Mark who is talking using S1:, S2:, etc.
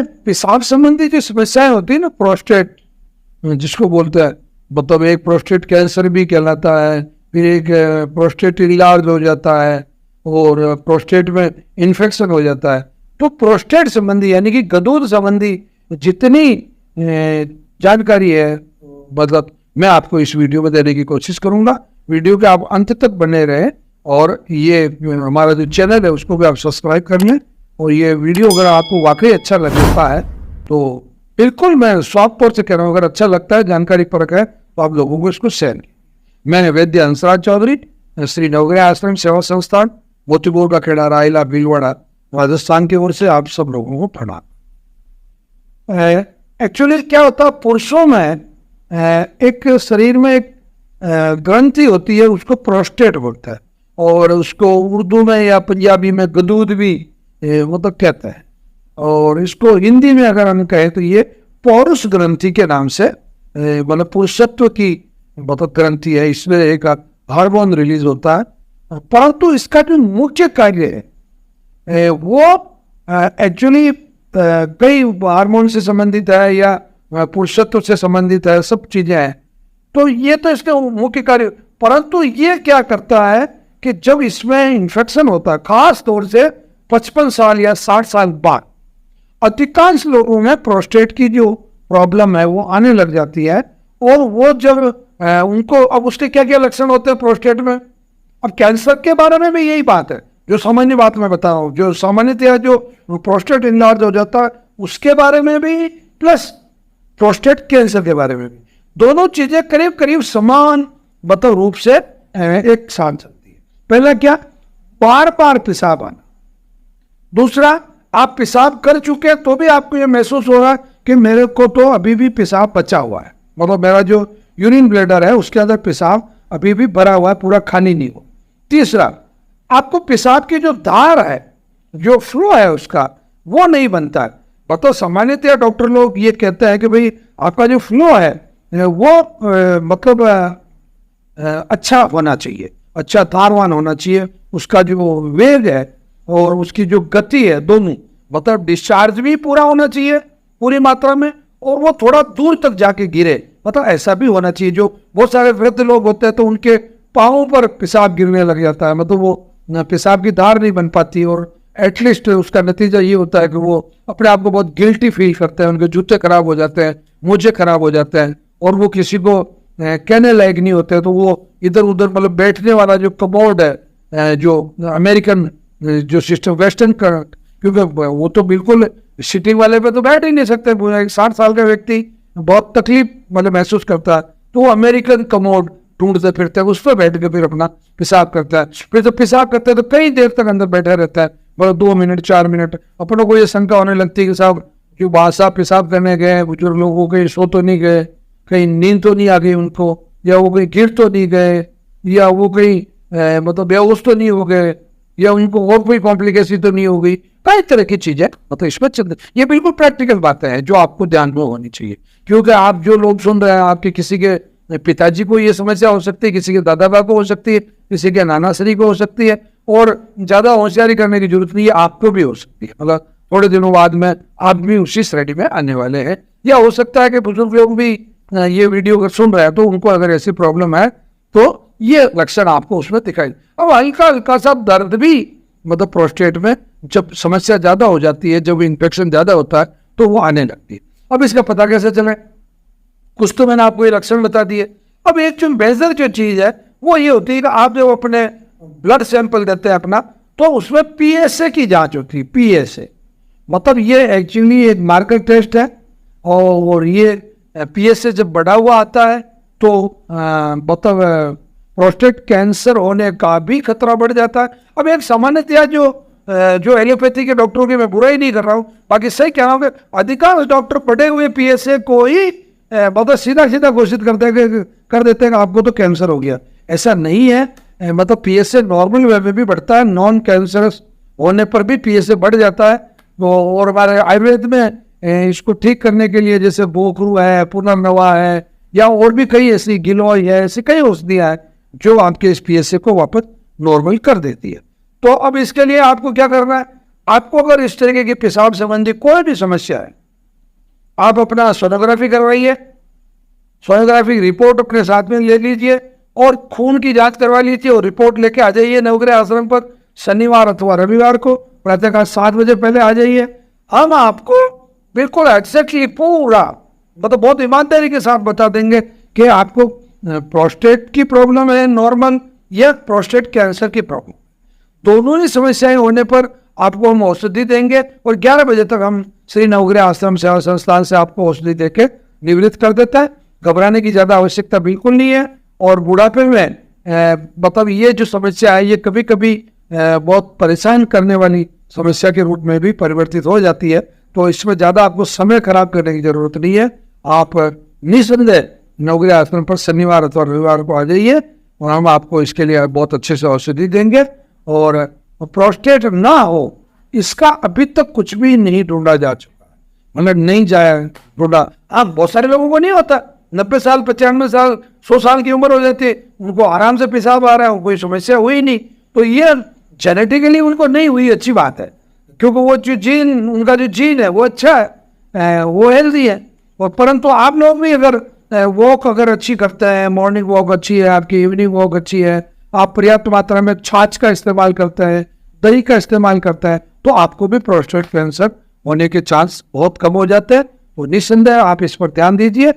S1: इसमें पेशाब संबंधी जो समस्याएं होती है ना, प्रोस्टेट जिसको बोलते हैं, मतलब एक प्रोस्टेट कैंसर भी कहलाता है, फिर एक प्रोस्टेट इलाज हो जाता है, और प्रोस्टेट में इन्फेक्शन हो जाता है। तो प्रोस्टेट संबंधी यानी कि गदूद संबंधी जितनी जानकारी है, मतलब मैं आपको इस वीडियो में देने की कोशिश करूंगा। वीडियो के आप अंत तक बने रहें, और ये हमारा जो चैनल है उसको भी आप सब्सक्राइब कर लें। और ये वीडियो अगर आपको वाकई अच्छा लगता है तो बिल्कुल मैं सॉफ्ट तौर से कह रहा हूँ, अगर अच्छा लगता है, जानकारी परक है, तो आप लोगों को इसको शेयर करें। मैंने वैद्य हंसराज चौधरी, श्री नवग्रह आश्रम सेवा संस्थान, मोतीपुर का खेड़ा, रायला, भीलवाड़ा, राजस्थान की ओर से आप सब लोगों को प्रणाम। एक्चुअली क्या होता है, पुरुषों में एक शरीर में एक ग्रंथि होती है, उसको प्रोस्टेट बोलता है, और उसको उर्दू में या पंजाबी में गदूद भी मतलब कहते हैं, और इसको हिंदी में अगर हम कहें तो ये पौरुष ग्रंथि के नाम से, मतलब पुरुषत्व की मतलब ग्रंथि है। इसमें एक हार्मोन रिलीज होता है, परंतु इसका जो मुख्य कार्य है वो एक्चुअली कई हार्मोन से संबंधित है या पुरुषत्व से संबंधित है, सब चीजें हैं। तो ये तो इसका मुख्य कार्य, परंतु ये क्या करता है कि जब इसमें इन्फेक्शन होता है, खास तौर से 55 साल या 60 साल बाद, अधिकांश लोगों में प्रोस्टेट की जो प्रॉब्लम है वो आने लग जाती है। और वो जब उनको, अब उसके क्या क्या लक्षण होते हैं प्रोस्टेट में। अब कैंसर के बारे में भी यही बात है, जो सामान्य बात मैं बता रहा हूँ, जो सामान्यतः जो प्रोस्टेट इनलार्ज हो जाता है उसके बारे में भी, प्लस प्रोस्टेट कैंसर के बारे में भी, दोनों चीजें करीब करीब समान मतलब रूप से एक साथ चलती है। पहला क्या, बार बार पेशाब आना। दूसरा, आप पेशाब कर चुके हैं तो भी आपको ये महसूस होगा कि मेरे को तो अभी भी पेशाब बचा हुआ है, मतलब मेरा जो यूरिन ब्लैडर है उसके अंदर पेशाब अभी भी भरा हुआ है, पूरा खाली नहीं हो। तीसरा, आपको पेशाब की जो धार है, जो फ्लो है उसका, वो नहीं बनता है। मतलब सामान्यतः डॉक्टर लोग ये कहते हैं कि भाई आपका जो फ्लो है वो मतलब अच्छा होना चाहिए, अच्छा धारवान होना चाहिए, उसका जो वेग है और उसकी जो गति है दोनों, मतलब डिस्चार्ज भी पूरा होना चाहिए पूरी मात्रा में, और वो थोड़ा दूर तक जाके गिरे, मतलब ऐसा भी होना चाहिए। जो बहुत सारे वृद्ध लोग होते हैं तो उनके पाँव पर पेशाब गिरने लग जाता है, मतलब वो पेशाब की धार नहीं बन पाती, और एटलीस्ट उसका नतीजा ये होता है कि वो अपने आप को बहुत गिल्टी फील करते हैं, उनके जूते खराब हो जाते हैं, मोजे खराब हो जाते हैं, और वो किसी को कहने लायक नहीं होते। तो वो इधर उधर, मतलब बैठने वाला जो कमोड है, जो अमेरिकन जो सिस्टम, वेस्टर्न, क्योंकि वो तो बिल्कुल सिटिंग वाले पे तो बैठ ही नहीं सकते। 60 साल का व्यक्ति बहुत तकलीफ मतलब महसूस करता है, तो वो अमेरिकन कमोड ढूंढते फिरते हैं, उस पर बैठ के फिर अपना पेशाब करता है। फिर जब पेशाब करते हैं तो कई देर तक अंदर बैठा रहता है, मतलब 2 मिनट 4 मिनट। अपनों को ये शंका होने लगती है कि साहब जो बादशाह पेशाब करने गए बुजुर्ग लोगों के, सो तो नहीं गए, कहीं नींद तो नहीं आ गई उनको, या वो कहीं गिर तो नहीं गए, या वो कहीं मतलब बेहोश तो नहीं हो गए, या उनको और कोई कॉम्प्लिकेशन तो नहीं हो गई। कई तरह की चीजें मतलब इसमें चल, ये बिल्कुल प्रैक्टिकल बातें हैं जो आपको ध्यान में होनी चाहिए। क्योंकि आप जो लोग सुन रहे हैं, आपके किसी के पिताजी को ये समस्या हो सकती है, किसी के दादा बाबा को हो सकती है, किसी के नाना श्री को हो सकती है, और ज्यादा होशियारी करने की जरूरत नहीं है, आपको भी हो सकती है। मतलब थोड़े दिनों बाद में आप भी उसी श्रेणी में आने वाले हैं। या हो सकता है कि बुजुर्ग लोग भी ये वीडियो अगर सुन रहे हैं तो उनको अगर ऐसी प्रॉब्लम है तो ये लक्षण आपको उसमें दिखाई। अब हल्का हल्का सा दर्द भी मतलब प्रोस्टेट में जब समस्या ज्यादा हो जाती है, जब इन्फेक्शन ज्यादा होता है तो वो आने लगती है। अब इसका पता कैसे चले, कुछ तो मैंने आपको ये लक्षण बता दिए। अब एक जो बेहतर जो चीज है वो ये होती है कि आप जब अपने ब्लड सैंपल देते हैं अपना, तो उसमें पीएसए की जांच होती है। पीएसए मतलब ये एक्चुअली एक मार्कर टेस्ट है, और ये पीएसए जब बढ़ा हुआ आता है तो मतलब प्रोस्टेट कैंसर होने का भी खतरा बढ़ जाता है। अब एक सामान्यतया जो एलोपैथी के डॉक्टरों की मैं बुराई नहीं कर रहा हूँ, बाकी सही कह रहा हूँ कि अधिकांश डॉक्टर पढ़े हुए पीएसए को ही मतलब सीधा सीधा घोषित कर देते हैं कि आपको तो कैंसर हो गया। ऐसा नहीं है, मतलब पीएसए नॉर्मल वे में भी बढ़ता है, नॉन कैंसरस होने पर भी पीएसए बढ़ जाता है। और हमारे आयुर्वेद में इसको ठीक करने के लिए जैसे बोकरू है, पुनर्नवा है, या और भी कई ऐसी गिलोय है, ऐसी कई औषधियाँ हैं जो आपके इस पीएसए को वापस नॉर्मल कर देती है। तो अब इसके लिए आपको क्या करना है, आपको अगर इस तरीके की पेशाब संबंधी कोई भी समस्या है, आप अपना सोनोग्राफी करवाइए, सोनोग्राफी रिपोर्ट अपने साथ में ले लीजिए और खून की जांच करवा लीजिए और रिपोर्ट लेके आ जाइए नवग्रह आश्रम पर शनिवार अथवा रविवार को प्रातःकाल 7 बजे पहले आ जाइए। हम आपको बिल्कुल एग्जैक्टली पूरा मतलब बहुत ईमानदारी के साथ बता देंगे कि आपको प्रोस्टेट की प्रॉब्लम है नॉर्मल या प्रोस्टेट कैंसर की प्रॉब्लम। दोनों ही समस्याएं होने पर आपको हम औषधि देंगे और 11 बजे तक हम श्री नवग्रह आश्रम सेवा संस्थान से आपको औषधि देके निवृत्त कर देता है। घबराने की ज़्यादा आवश्यकता बिल्कुल नहीं है। और बुढ़ापे में मतलब ये जो समस्या है ये कभी कभी बहुत परेशान करने वाली समस्या के रूप में भी परिवर्तित हो जाती है, तो इसमें ज़्यादा आपको समय खराब करने की जरूरत नहीं है। आप निसंदेह नवग्रह आश्रम पर शनिवार अथवा रविवार को आ जाइए और हम आपको इसके लिए बहुत अच्छे से औषधि देंगे। और प्रोस्टेट ना हो इसका अभी तक कुछ भी नहीं ढूंढा जा चुका है, मतलब नहीं जाया ढूंढा। आप बहुत सारे लोगों को नहीं होता, 90 साल 95 साल 100 साल की उम्र हो जाती है, उनको आराम से पेशाब आ रहा है, कोई समस्या हुई नहीं। तो ये जेनेटिकली उनको नहीं हुई, अच्छी बात है, क्योंकि वो जो जीन उनका जो जीन है वो अच्छा है, वो हेल्दी है। और परंतु आप लोग भी अगर वॉक अगर अच्छी करते हैं, मॉर्निंग वॉक अच्छी है आपकी, इवनिंग वॉक अच्छी है, आप पर्याप्त मात्रा में छाछ का इस्तेमाल करते हैं, दही का इस्तेमाल करते हैं, तो आपको भी प्रोस्टेट कैंसर होने के चांस बहुत कम हो जाते हैं। तो निस्संदेह आप इस पर ध्यान दीजिए।